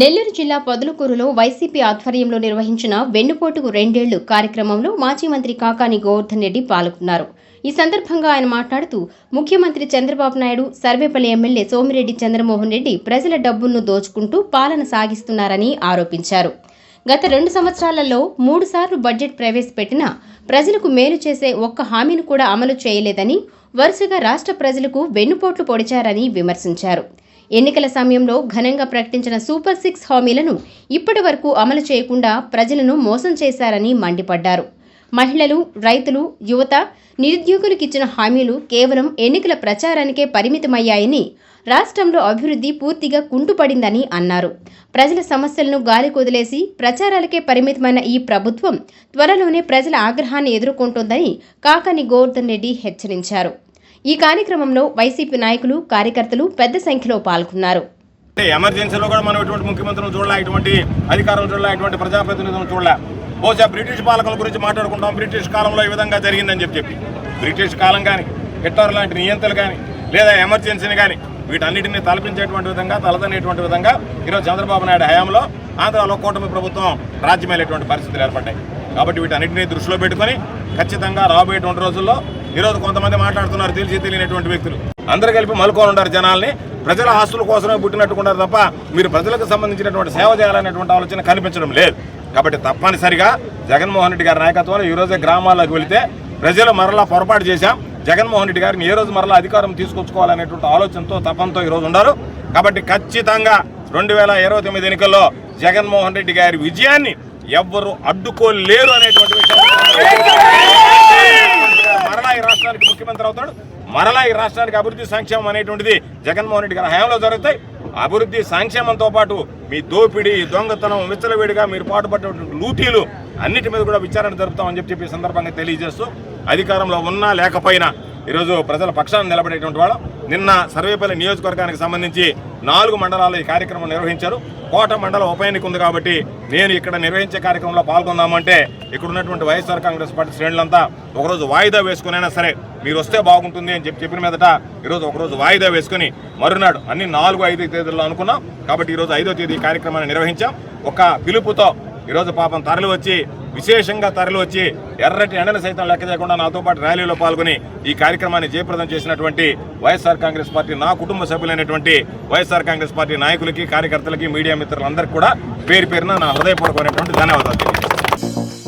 నెల్లూరు జిల్లా పొదలకూరులో వైసీపీ ఆధ్వర్యంలో నిర్వహించిన వెన్నుపోటుకు 2 ఏళ్లు కార్యక్రమంలో మాజీ మంత్రి కాకాని గోవర్ధన్ రెడ్డి పాల్గొన్నారు. ఈ సందర్భంగా ఆయన మాట్లాడుతూ ముఖ్యమంత్రి చంద్రబాబు నాయుడు, సర్వేపల్లి ఎమ్మెల్యే సోమిరెడ్డి చంద్రమోహన్ రెడ్డి ప్రజల డబ్బును దోచుకుంటూ పాలన సాగిస్తున్నారని ఆరోపించారు. గత 2 సంవత్సరాలలో 3 సార్లు బడ్జెట్ ప్రవేశపెట్టినా ప్రజలకు మేలు చేసే ఒక్క హామీని కూడా అమలు చేయలేదని, వరుసగా రాష్ట్ర ప్రజలకు వెన్నుపోట్లు పొడిచారని విమర్శించారు. ఎన్నికల సమయంలో ఘనంగా ప్రకటించిన సూపర్ 6 హామీలను ఇప్పటి వరకు అమలు చేయకుండా ప్రజలను మోసం చేశారని మండిపడ్డారు. మహిళలు, రైతులు, యువత, నిరుద్యోగులకు ఇచ్చిన హామీలు కేవలం ఎన్నికల ప్రచారానికే పరిమితమయ్యాయని, రాష్ట్రంలో అభివృద్ధి పూర్తిగా కుంటుపడిందని అన్నారు. ప్రజల సమస్యలను గాలికొదిలేసి ప్రచారాలకే పరిమితమైన ఈ ప్రభుత్వం త్వరలోనే ప్రజల ఆగ్రహాన్ని ఎదుర్కొంటోందని కాకాని గోవర్ధన్ రెడ్డి హెచ్చరించారు. ఈ కార్యక్రమంలో వైసీపీ నాయకులు, కార్యకర్తలు పెద్ద సంఖ్యలో పాల్గొన్నారు. ఎమర్జెన్సీలో కూడా మనం ఎటువంటి ముఖ్యమంత్రులు చూడలే, ఇటువంటి అధికారులు చూడలే, ఇటువంటి ప్రజాప్రతినిధులను చూడలే. బహుశా బ్రిటిష్ పాలకుల గురించి మాట్లాడుకుంటాం. బ్రిటిష్ కాలంలో ఈ విధంగా జరిగిందని చెప్పి బ్రిటిష్ కాలం కానీ, హిట్లర్ లాంటి నియంతలు కానీ, లేదా ఎమర్జెన్సీని కానీ వీటన్నిటిని తలపించేటువంటి విధంగా, తలదనేటువంటి విధంగా ఈరోజు చంద్రబాబు నాయుడు హయాంలో ఆంధ్రాలో కూటమి ప్రభుత్వం రాజ్యమేలేటువంటి పరిస్థితులు ఏర్పడ్డాయి. కాబట్టి వీటన్నిటిని దృష్టిలో పెట్టుకొని ఖచ్చితంగా రాబోయేటువంటి రోజుల్లో ఈరోజు కొంతమంది మాట్లాడుతున్నారు, తెలియనటువంటి వ్యక్తులు అందరూ కలిపి మలుకొని ఉంటారు. జనాల్ని ప్రజల ఆస్తుల కోసమే పుట్టినట్టుకుంటారు తప్ప మీరు ప్రజలకు సంబంధించినటువంటి సేవ చేయాలనేటువంటి ఆలోచన కనిపించడం లేదు. కాబట్టి తప్పనిసరిగా జగన్మోహన్ రెడ్డి గారి నాయకత్వంలో ఈరోజే గ్రామాల్లోకి వెళితే ప్రజలు మరలా పొరపాటు చేశాం, జగన్మోహన్ రెడ్డి గారిని ఏ రోజు మరలా అధికారం తీసుకొచ్చుకోవాలనేటువంటి ఆలోచనతో, తపంతో ఈరోజు ఉన్నారు. కాబట్టి ఖచ్చితంగా 2029 ఎన్నికల్లో జగన్మోహన్ రెడ్డి గారి విజయాన్ని ఎవ్వరూ అడ్డుకోలేరు అనేటువంటి విషయం. మరలా ఈ రాష్ట్రానికి ముఖ్యమంత్రి అవుతాడు, మరలా ఈ రాష్ట్రానికి అభివృద్ధి సంక్షేమం అనేటువంటిది జగన్మోహన్ రెడ్డి గారి హయాంలో జరుగుతాయి. అభివృద్ధి సంక్షేమంతో పాటు మీ దోపిడీ, దొంగతనం, విచ్చలవిడిగా మీరు పాటుపడినటువంటి లూటీలు అన్నిటి మీద కూడా విచారణ జరుపుతామని చెప్పి సందర్భంగా తెలియజేస్తూ, అధికారంలో ఉన్నా లేకపోయినా ఈరోజు ప్రజల పక్షాన్ని నిలబడేటువంటి వాళ్ళు నిన్న సర్వేపల్లి నియోజకవర్గానికి సంబంధించి 4 మండలాల్లో ఈ కార్యక్రమం నిర్వహించారు. కోట మండలం ఉప ఎన్నిక ఉంది కాబట్టి నేను ఇక్కడ నిర్వహించే కార్యక్రమంలో పాల్గొందామంటే ఇక్కడ ఉన్నటువంటి వైఎస్ఆర్ కాంగ్రెస్ పార్టీ శ్రేణులంతా ఒకరోజు వాయిదా వేసుకునైనా సరే మీరు వస్తే బాగుంటుంది అని చెప్పిన మీదట ఈరోజు ఒకరోజు వాయిదా వేసుకుని మరునాడు అన్ని 4-5 తేదీల్లో అనుకున్నాం. కాబట్టి ఈరోజు 5వ తేదీ కార్యక్రమాన్ని నిర్వహించాం. ఒక పిలుపుతో ఈరోజు పాపం తరలి వచ్చి, విశేషంగా తరలి వచ్చి ఎర్రటి ఎండను సైతం లెక్క చేయకుండా నాతో పాటు ర్యాలీలో పాల్గొని ఈ కార్యక్రమాన్ని జయప్రదం చేసినటువంటి వైఎస్ఆర్ కాంగ్రెస్ పార్టీ, నా కుటుంబ సభ్యులైనటువంటి వైఎస్ఆర్ కాంగ్రెస్ పార్టీ నాయకులకి, కార్యకర్తలకి, మీడియా మిత్రులందరికీ కూడా పేరు పేరున నా హృదయపూర్వకమైనటువంటి ధన్యవాదాలు తెలియజేస్తాను.